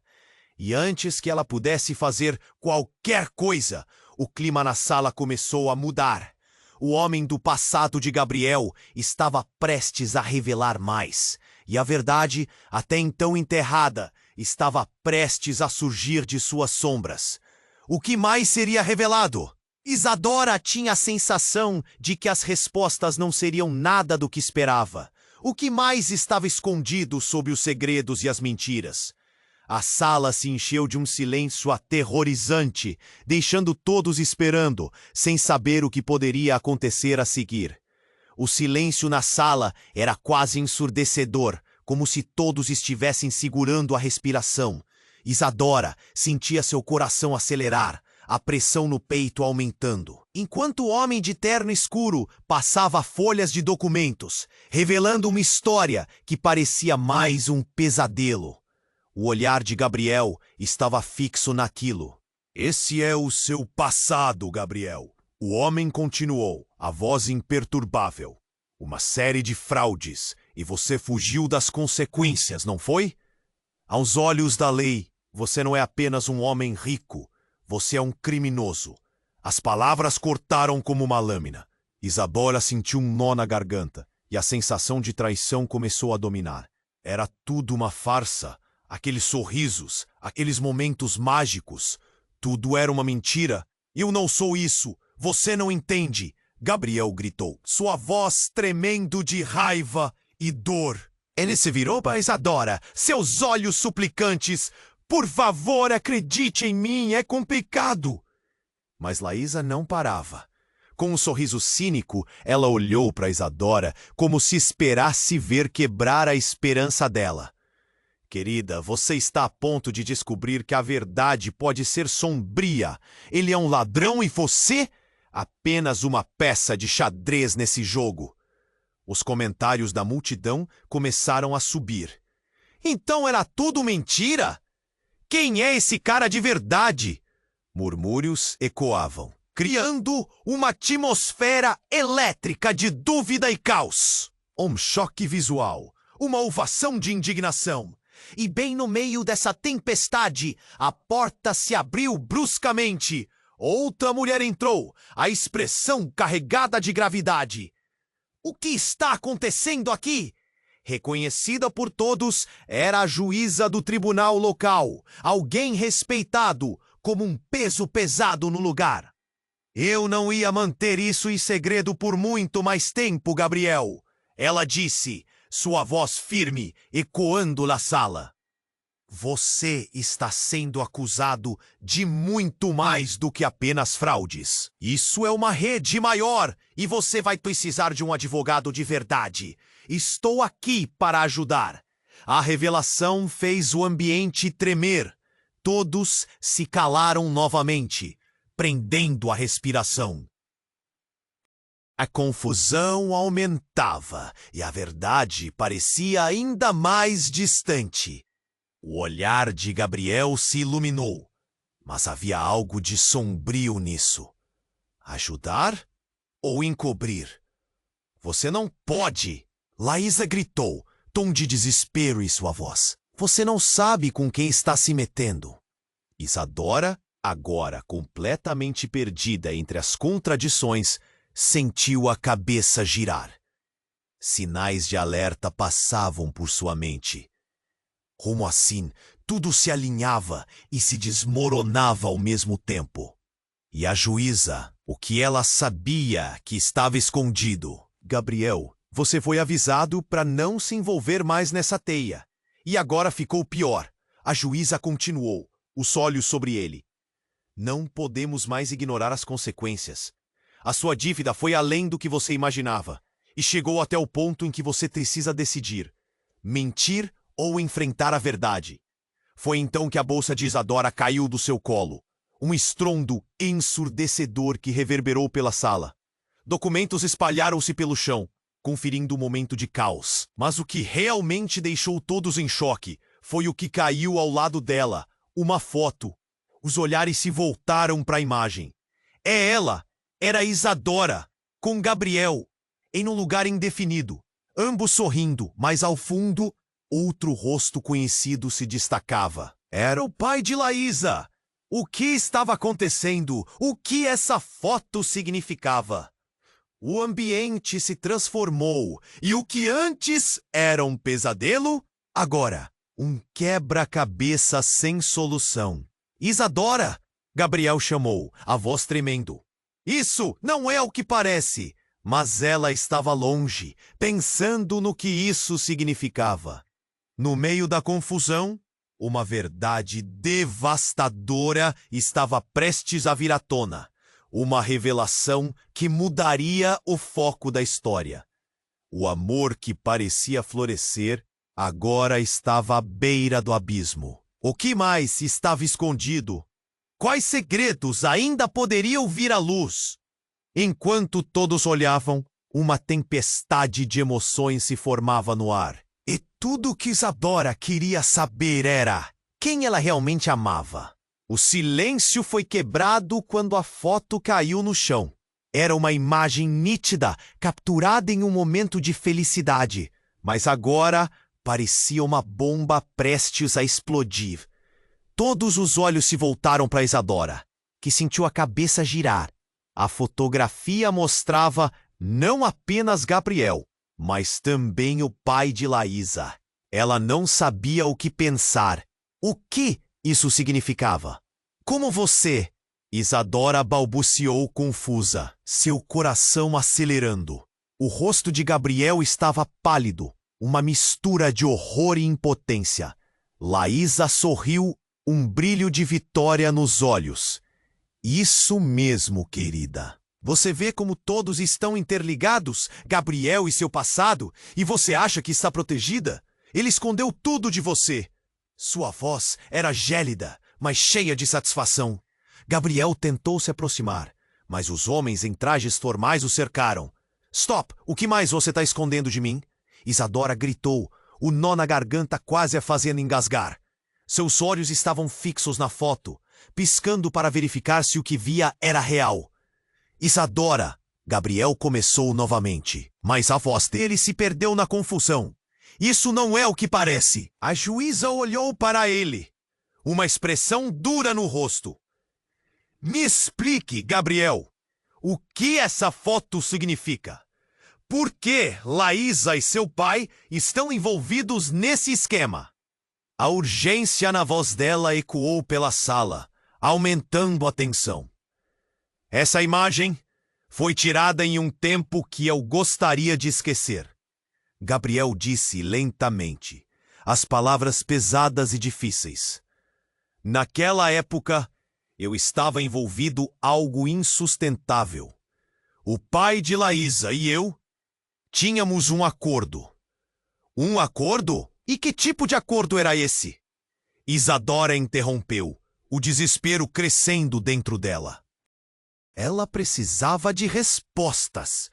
E antes que ela pudesse fazer qualquer coisa, o clima na sala começou a mudar. O homem do passado de Gabriel estava prestes a revelar mais, e a verdade, até então enterrada, estava prestes a surgir de suas sombras. O que mais seria revelado? Isadora tinha a sensação de que as respostas não seriam nada do que esperava. O que mais estava escondido sob os segredos e as mentiras? A sala se encheu de um silêncio aterrorizante, deixando todos esperando, sem saber o que poderia acontecer a seguir. O silêncio na sala era quase ensurdecedor, como se todos estivessem segurando a respiração. Isadora sentia seu coração acelerar, a pressão no peito aumentando. Enquanto o homem de terno escuro passava folhas de documentos, revelando uma história que parecia mais um pesadelo. O olhar de Gabriel estava fixo naquilo. Esse é o seu passado, Gabriel. O homem continuou, a voz imperturbável. Uma série de fraudes, e você fugiu das consequências, não foi? Aos olhos da lei, você não é apenas um homem rico, você é um criminoso. As palavras cortaram como uma lâmina. Isadora sentiu um nó na garganta, e a sensação de traição começou a dominar. Era tudo uma farsa. Aqueles sorrisos, aqueles momentos mágicos, tudo era uma mentira. Eu não sou isso, você não entende, Gabriel gritou, sua voz tremendo de raiva e dor. Ele se virou para Isadora, seus olhos suplicantes. Por favor, acredite em mim, é complicado. Mas Laísa não parava. Com um sorriso cínico, ela olhou para Isadora como se esperasse ver quebrar a esperança dela. Querida, você está a ponto de descobrir que a verdade pode ser sombria. Ele é um ladrão e você, apenas uma peça de xadrez nesse jogo. Os comentários da multidão começaram a subir. Então era tudo mentira? Quem é esse cara de verdade? Murmúrios ecoavam, criando uma atmosfera elétrica de dúvida e caos. Um choque visual, uma ovação de indignação. E bem no meio dessa tempestade, a porta se abriu bruscamente. outra mulher entrou, a expressão carregada de gravidade. O que está acontecendo aqui? Reconhecida por todos, era a juíza do tribunal local, alguém respeitado, como um peso pesado no lugar. Eu não ia manter isso em segredo por muito mais tempo, Gabriel. Ela disse, sua voz firme, ecoando na sala. Você está sendo acusado de muito mais do que apenas fraudes. Isso é uma rede maior e você vai precisar de um advogado de verdade. Estou aqui para ajudar. A revelação fez o ambiente tremer. Todos se calaram novamente, prendendo a respiração. A confusão aumentava e a verdade parecia ainda mais distante. O olhar de Gabriel se iluminou, mas havia algo de sombrio nisso. Ajudar ou encobrir? Você não pode! Laísa gritou, tom de desespero em sua voz. Você não sabe com quem está se metendo. Isadora, agora completamente perdida entre as contradições, sentiu a cabeça girar. Sinais de alerta passavam por sua mente. Como assim, tudo se alinhava e se desmoronava ao mesmo tempo. E a juíza, o que ela sabia que estava escondido? Gabriel, você foi avisado para não se envolver mais nessa teia. E agora ficou pior. A juíza continuou, os olhos sobre ele. Não podemos mais ignorar as consequências. A sua dívida foi além do que você imaginava. E chegou até o ponto em que você precisa decidir. Mentir ou enfrentar a verdade. Foi então que a bolsa de Isadora caiu do seu colo. Um estrondo ensurdecedor que reverberou pela sala. Documentos espalharam-se pelo chão, conferindo um momento de caos. Mas o que realmente deixou todos em choque foi o que caiu ao lado dela, uma foto. Os olhares se voltaram para a imagem. É ela! Era Isadora, com Gabriel, em um lugar indefinido. Ambos sorrindo, mas ao fundo, outro rosto conhecido se destacava. Era o pai de Laísa! O que estava acontecendo? O que essa foto significava? O ambiente se transformou, e o que antes era um pesadelo, agora, um quebra-cabeça sem solução. Isadora! Gabriel chamou, a voz tremendo. Isso não é o que parece, mas ela estava longe, pensando no que isso significava. No meio da confusão, uma verdade devastadora estava prestes a vir à tona. Uma revelação que mudaria o foco da história. O amor que parecia florescer agora estava à beira do abismo. O que mais estava escondido? Quais segredos ainda poderiam vir à luz? Enquanto todos olhavam, uma tempestade de emoções se formava no ar. E tudo que Isadora queria saber era quem ela realmente amava. O silêncio foi quebrado quando a foto caiu no chão. Era uma imagem nítida, capturada em um momento de felicidade, mas agora parecia uma bomba prestes a explodir. Todos os olhos se voltaram para Isadora, que sentiu a cabeça girar. A fotografia mostrava não apenas Gabriel, mas também o pai de Laísa. Ela não sabia o que pensar. O que isso significava? Como você? Isadora balbuciou confusa, seu coração acelerando. O rosto de Gabriel estava pálido, uma mistura de horror e impotência. Laísa sorriu, um brilho de vitória nos olhos. Isso mesmo, querida. Você vê como todos estão interligados, Gabriel e seu passado, e você acha que está protegida? Ele escondeu tudo de você. Sua voz era gélida, mas cheia de satisfação. Gabriel tentou se aproximar, mas os homens em trajes formais o cercaram. Stop! O que mais você está escondendo de mim? Isadora gritou, o nó na garganta quase a fazendo engasgar. Seus olhos estavam fixos na foto, piscando para verificar se o que via era real. Isadora! Gabriel começou novamente, mas a voz dele se perdeu na confusão. Isso não é o que parece. A juíza olhou para ele, uma expressão dura no rosto. Me explique, Gabriel, o que essa foto significa? Por que Laísa e seu pai estão envolvidos nesse esquema? A urgência na voz dela ecoou pela sala, aumentando a tensão. Essa imagem foi tirada em um tempo que eu gostaria de esquecer. Gabriel disse lentamente, as palavras pesadas e difíceis. Naquela época, eu estava envolvido algo insustentável. O pai de Laísa e eu tínhamos um acordo. Um acordo? E que tipo de acordo era esse? Isadora interrompeu, o desespero crescendo dentro dela. Ela precisava de respostas.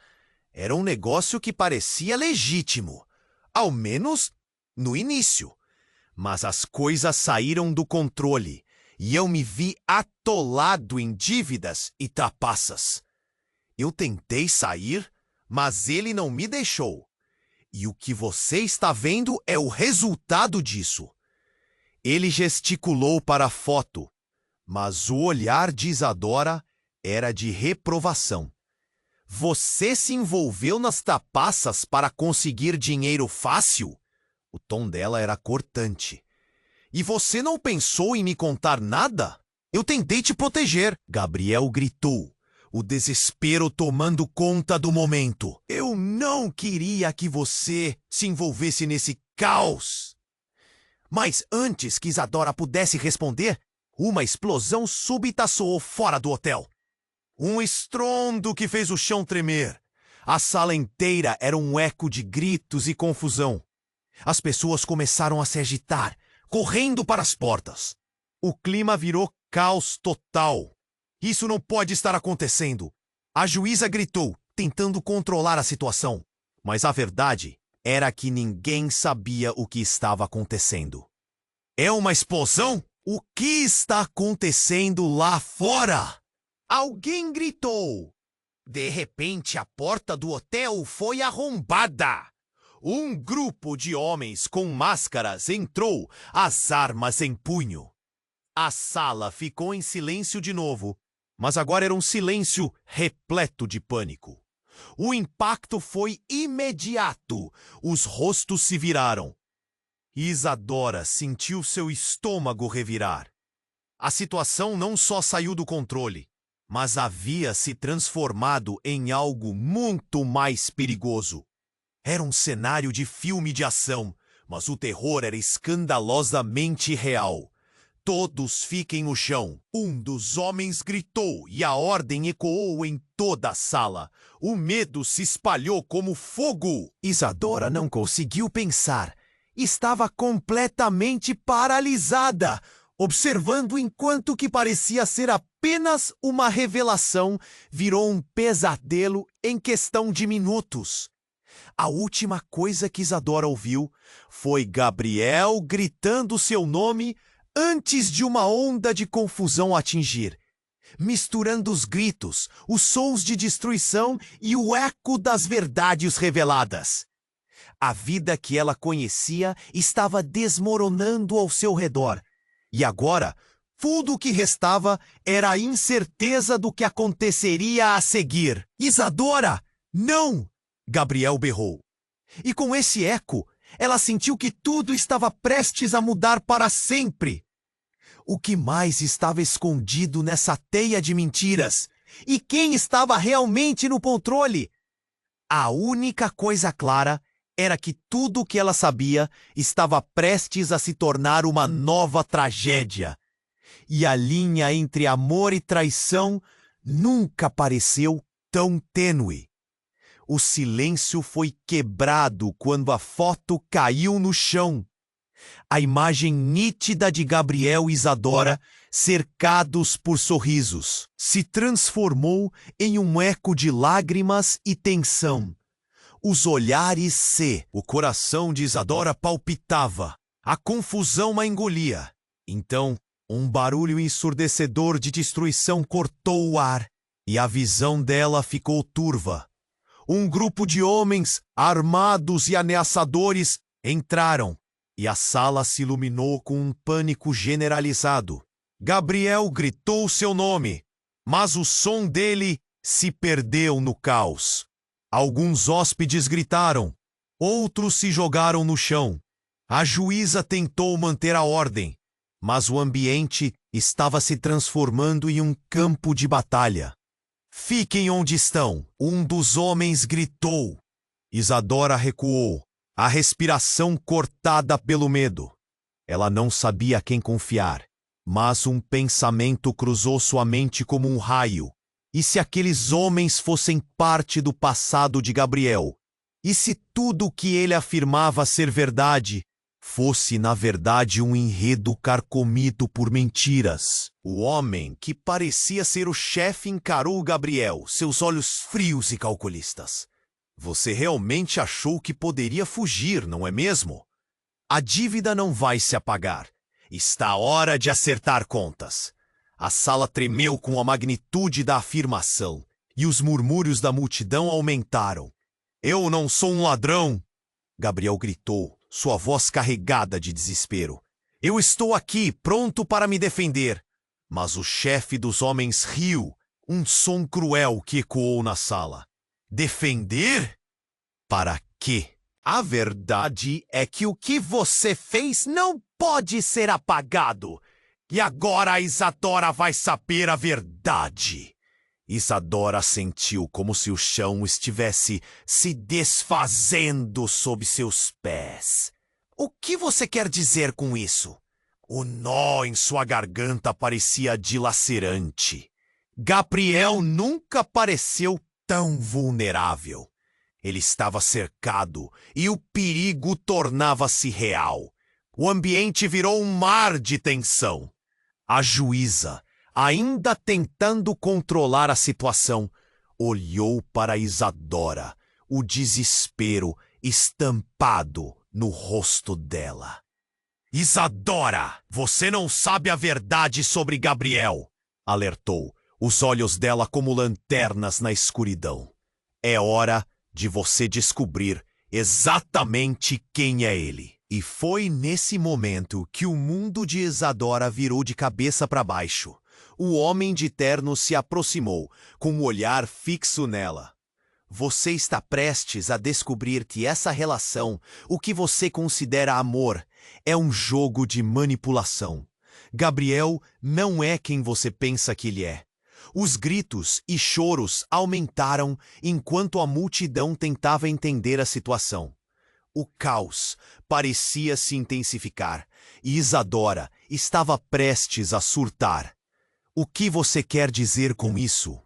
Era um negócio que parecia legítimo, ao menos no início. Mas as coisas saíram do controle e eu me vi atolado em dívidas e trapaças. Eu tentei sair, mas ele não me deixou. E o que você está vendo é o resultado disso. Ele gesticulou para a foto, mas o olhar de Isadora era de reprovação. Você se envolveu nas trapaças para conseguir dinheiro fácil? O tom dela era cortante. E você não pensou em me contar nada? Eu tentei te proteger, Gabriel gritou, o desespero tomando conta do momento. Eu não queria que você se envolvesse nesse caos. Mas antes que Isadora pudesse responder, uma explosão súbita soou fora do hotel. Um estrondo que fez o chão tremer. A sala inteira era um eco de gritos e confusão. As pessoas começaram a se agitar, correndo para as portas. O clima virou caos total. Isso não pode estar acontecendo. A juíza gritou, tentando controlar a situação. Mas a verdade era que ninguém sabia o que estava acontecendo. É uma explosão? O que está acontecendo lá fora? Alguém gritou. De repente, a porta do hotel foi arrombada. Um grupo de homens com máscaras entrou, as armas em punho. A sala ficou em silêncio de novo, mas agora era um silêncio repleto de pânico. O impacto foi imediato. Os rostos se viraram. Isadora sentiu seu estômago revirar. A situação não só saiu do controle, mas havia se transformado em algo muito mais perigoso. Era um cenário de filme de ação, mas o terror era escandalosamente real. Todos fiquem no chão. Um dos homens gritou e a ordem ecoou em toda a sala. O medo se espalhou como fogo. Isadora não conseguiu pensar. Estava completamente paralisada, observando enquanto o que parecia ser apenas uma revelação virou um pesadelo em questão de minutos. A última coisa que Isadora ouviu foi Gabriel gritando seu nome antes de uma onda de confusão atingir, misturando os gritos, os sons de destruição e o eco das verdades reveladas. A vida que ela conhecia estava desmoronando ao seu redor, e agora tudo o que restava era a incerteza do que aconteceria a seguir. Isadora! Não! Gabriel berrou. E com esse eco, ela sentiu que tudo estava prestes a mudar para sempre. O que mais estava escondido nessa teia de mentiras? E quem estava realmente no controle? A única coisa clara era que tudo o que ela sabia estava prestes a se tornar uma nova tragédia. E a linha entre amor e traição nunca pareceu tão tênue. O silêncio foi quebrado quando a foto caiu no chão. A imagem nítida de Gabriel e Isadora, cercados por sorrisos, se transformou em um eco de lágrimas e tensão. Os olhares o coração de Isadora palpitava. A confusão a engolia. Então, um barulho ensurdecedor de destruição cortou o ar, e a visão dela ficou turva. Um grupo de homens, armados e ameaçadores, entraram, e a sala se iluminou com um pânico generalizado. Gabriel gritou seu nome, Mas o som dele se perdeu no caos. Alguns hóspedes gritaram, outros se jogaram no chão. A juíza tentou manter a ordem, mas o ambiente estava se transformando em um campo de batalha. Fiquem onde estão, um dos homens gritou. Isadora recuou, a respiração cortada pelo medo. Ela não sabia a quem confiar, mas um pensamento cruzou sua mente como um raio. E se aqueles homens fossem parte do passado de Gabriel? E se tudo o que ele afirmava ser verdade fosse, na verdade, um enredo carcomido por mentiras? O homem, que parecia ser o chefe, encarou Gabriel, seus olhos frios e calculistas. Você realmente achou que poderia fugir, não é mesmo? A dívida não vai se apagar. Está a hora de acertar contas. A sala tremeu com a magnitude da afirmação, e os murmúrios da multidão aumentaram. Eu não sou um ladrão! Gabriel gritou, sua voz carregada de desespero. Eu estou aqui, pronto para me defender. Mas o chefe dos homens riu, um som cruel que ecoou na sala. Defender? Para quê? A verdade é que o que você fez não pode ser apagado. E agora a Isadora vai saber a verdade. Isadora sentiu como se o chão estivesse se desfazendo sob seus pés. O que você quer dizer com isso? O nó em sua garganta parecia dilacerante. Gabriel nunca pareceu tão vulnerável. Ele estava cercado e o perigo tornava-se real. O ambiente virou um mar de tensão. A juíza, ainda tentando controlar a situação, olhou para Isadora, o desespero estampado no rosto dela. Isadora, você não sabe a verdade sobre Gabriel, alertou, os olhos dela como lanternas na escuridão. É hora de você descobrir exatamente quem é ele. E foi nesse momento que o mundo de Isadora virou de cabeça para baixo. O homem de terno se aproximou, com um olhar fixo nela. Você está prestes a descobrir que essa relação, o que você considera amor, é um jogo de manipulação. Gabriel não é quem você pensa que ele é. Os gritos e choros aumentaram enquanto a multidão tentava entender a situação. O caos parecia se intensificar e Isadora estava prestes a surtar. O que você quer dizer com isso?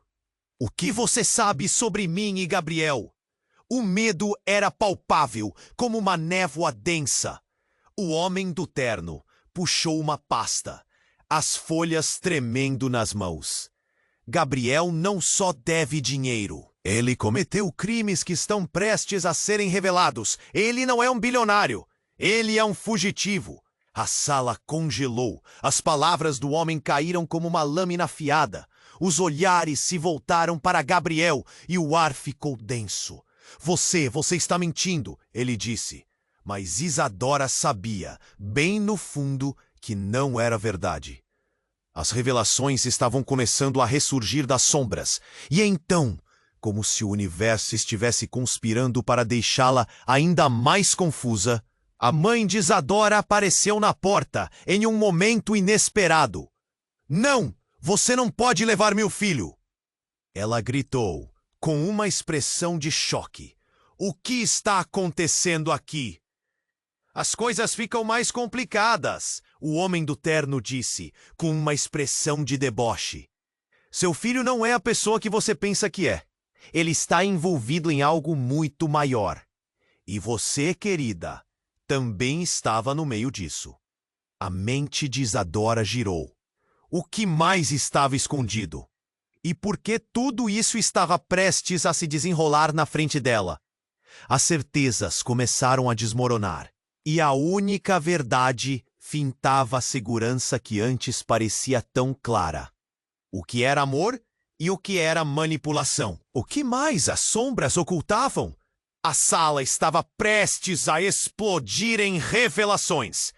O que você sabe sobre mim e Gabriel? O medo era palpável, como uma névoa densa. O homem do terno puxou uma pasta, as folhas tremendo nas mãos. Gabriel não só deve dinheiro. Ele cometeu crimes que estão prestes a serem revelados. Ele não é um bilionário. Ele é um fugitivo. A sala congelou. As palavras do homem caíram como uma lâmina afiada. Os olhares se voltaram para Gabriel e o ar ficou denso. Você está mentindo, ele disse. Mas Isadora sabia, bem no fundo, que não era verdade. As revelações estavam começando a ressurgir das sombras. E então, como se o universo estivesse conspirando para deixá-la ainda mais confusa, a mãe de Isadora apareceu na porta em um momento inesperado. Não! Você não pode levar meu filho! Ela gritou, com uma expressão de choque. O que está acontecendo aqui? As coisas ficam mais complicadas, o homem do terno disse, com uma expressão de deboche. Seu filho não é a pessoa que você pensa que é. Ele está envolvido em algo muito maior. E você, querida, também estava no meio disso. A mente de Isadora girou. O que mais estava escondido? E por que tudo isso estava prestes a se desenrolar na frente dela? As certezas começaram a desmoronar. E a única verdade fintava a segurança que antes parecia tão clara. O que era amor e o que era manipulação? O que mais as sombras ocultavam? A sala estava prestes a explodir em revelações.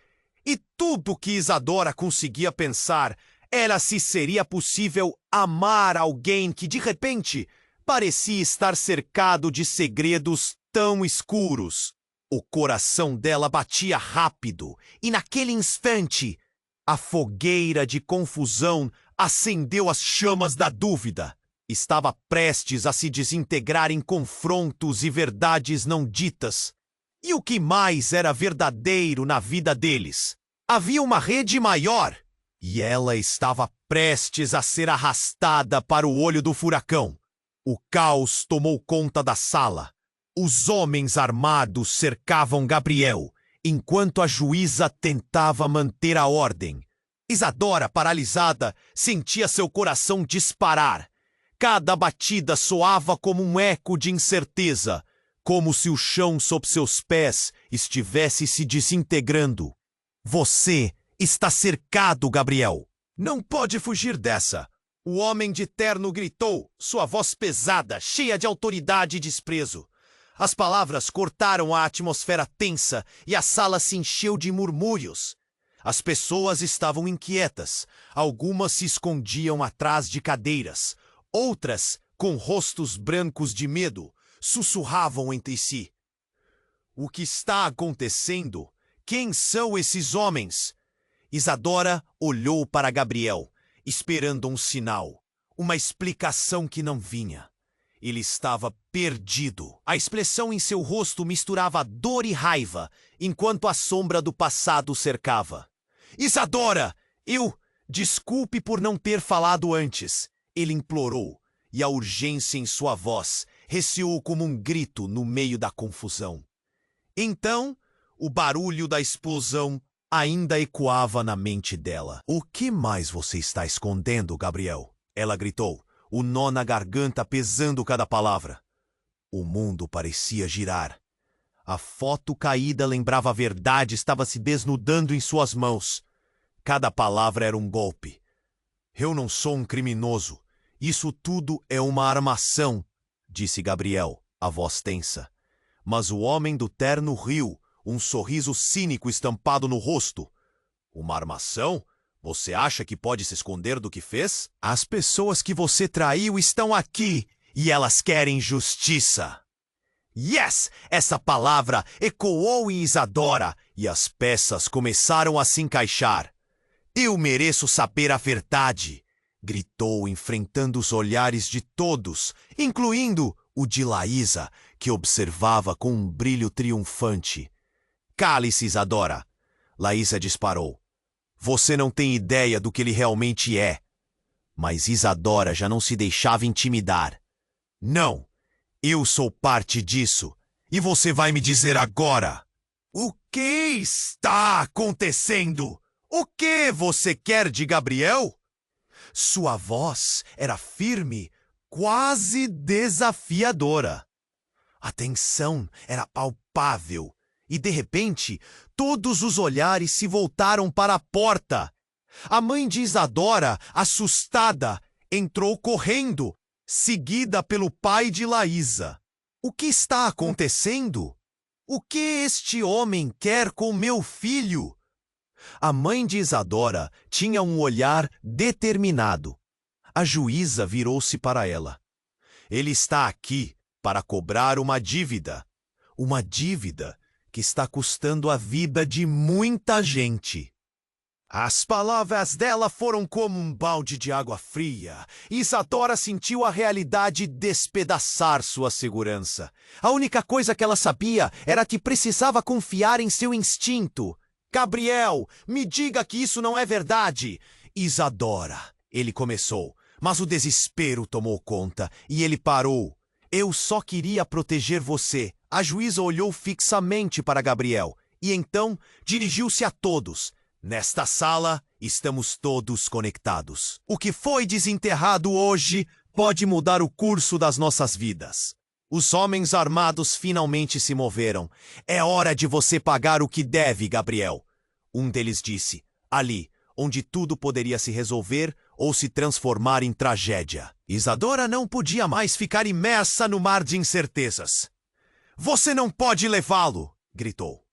E tudo que Isadora conseguia pensar Era se seria possível amar alguém que, de repente, parecia estar cercado de segredos tão escuros. O coração dela batia rápido, e naquele instante, a fogueira de confusão acendeu as chamas da dúvida. Estava prestes a se desintegrar em confrontos e verdades não ditas. E o que mais era verdadeiro na vida deles? Havia uma rede maior, e ela estava prestes a ser arrastada para o olho do furacão. O caos tomou conta da sala. Os homens armados cercavam Gabriel, enquanto a juíza tentava manter a ordem. Isadora, paralisada, sentia seu coração disparar. Cada batida soava como um eco de incerteza, como se o chão sob seus pés estivesse se desintegrando. Você está cercado, Gabriel. Não pode fugir dessa. O homem de terno gritou, sua voz pesada, cheia de autoridade e desprezo. As palavras cortaram a atmosfera tensa e a sala se encheu de murmúrios. As pessoas estavam inquietas. Algumas se escondiam atrás de cadeiras. Outras, com rostos brancos de medo, sussurravam entre si. O que está acontecendo? Quem são esses homens? Isadora olhou para Gabriel, esperando um sinal, uma explicação que não vinha. Ele estava perdido. A expressão em seu rosto misturava dor e raiva, enquanto a sombra do passado o cercava. Isadora! Desculpe por não ter falado antes. Ele implorou, e a urgência em sua voz ressoou como um grito no meio da confusão. Então, o barulho da explosão ainda ecoava na mente dela. O que mais você está escondendo, Gabriel? Ela gritou, o nó na garganta pesando cada palavra. O mundo parecia girar. A foto caída lembrava a verdade, estava se desnudando em suas mãos. Cada palavra era um golpe. Eu não sou um criminoso. Isso tudo é uma armação, disse Gabriel, a voz tensa. Mas o homem do terno riu, um sorriso cínico estampado no rosto. Uma armação? Você acha que pode se esconder do que fez? As pessoas que você traiu estão aqui e elas querem justiça. Yes! Essa palavra ecoou em Isadora e as peças começaram a se encaixar. Eu mereço saber a verdade, gritou, enfrentando os olhares de todos, incluindo o de Laísa, que observava com um brilho triunfante. Cale-se, Isadora. Laísa disparou. Você não tem ideia do que ele realmente é. Mas Isadora já não se deixava intimidar. Não, eu sou parte disso. E você vai me dizer agora. O que está acontecendo? O que você quer de Gabriel? Sua voz era firme, quase desafiadora. A tensão era palpável. E, de repente, todos os olhares se voltaram para a porta. A mãe de Isadora, assustada, entrou correndo, seguida pelo pai de Laísa. O que está acontecendo? O que este homem quer com meu filho? A mãe de Isadora tinha um olhar determinado. A juíza virou-se para ela. Ele está aqui para cobrar uma dívida. Uma dívida que está custando a vida de muita gente. As palavras dela foram como um balde de água fria. Isadora sentiu a realidade despedaçar sua segurança. A única coisa que ela sabia era que precisava confiar em seu instinto. Gabriel, me diga que isso não é verdade. Isadora, ele começou, mas o desespero tomou conta e ele parou. Eu só queria proteger você. A juíza olhou fixamente para Gabriel e então dirigiu-se a todos. Nesta sala, estamos todos conectados. O que foi desenterrado hoje pode mudar o curso das nossas vidas. Os homens armados finalmente se moveram. É hora de você pagar o que deve, Gabriel. Um deles disse, ali, onde tudo poderia se resolver ou se transformar em tragédia. Isadora não podia mais ficar imersa no mar de incertezas. Você não pode levá-lo, gritou.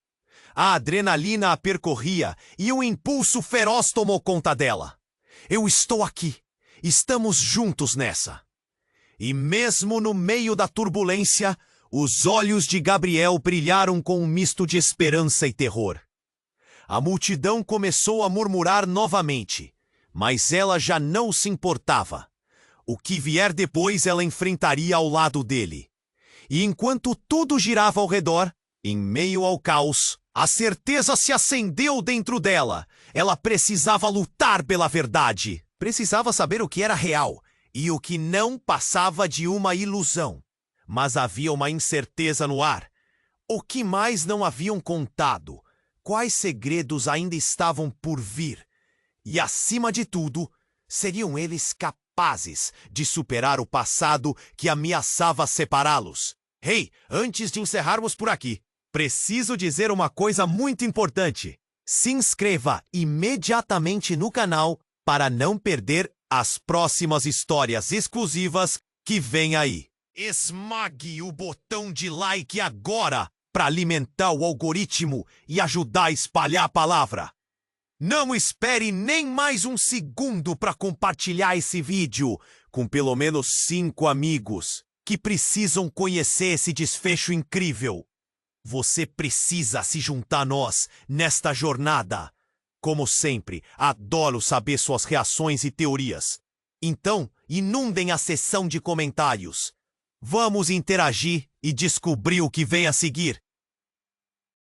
A adrenalina a percorria e um impulso feroz tomou conta dela. Eu estou aqui. Estamos juntos nessa. E mesmo no meio da turbulência, os olhos de Gabriel brilharam com um misto de esperança e terror. A multidão começou a murmurar novamente, mas ela já não se importava. O que vier depois ela enfrentaria ao lado dele. E enquanto tudo girava ao redor, em meio ao caos, a certeza se acendeu dentro dela. Ela precisava lutar pela verdade. Precisava saber o que era real e o que não passava de uma ilusão. Mas havia uma incerteza no ar. O que mais não haviam contado? Quais segredos ainda estavam por vir? E, acima de tudo, seriam eles capazes de superar o passado que ameaçava separá-los? Hey, antes de encerrarmos por aqui, preciso dizer uma coisa muito importante. Se inscreva imediatamente no canal para não perder as próximas histórias exclusivas que vêm aí. Esmague o botão de like agora para alimentar o algoritmo e ajudar a espalhar a palavra. Não espere nem mais um segundo para compartilhar esse vídeo com pelo menos 5 amigos que precisam conhecer esse desfecho incrível. Você precisa se juntar a nós nesta jornada. Como sempre, adoro saber suas reações e teorias. Então, inundem a seção de comentários. Vamos interagir e descobrir o que vem a seguir.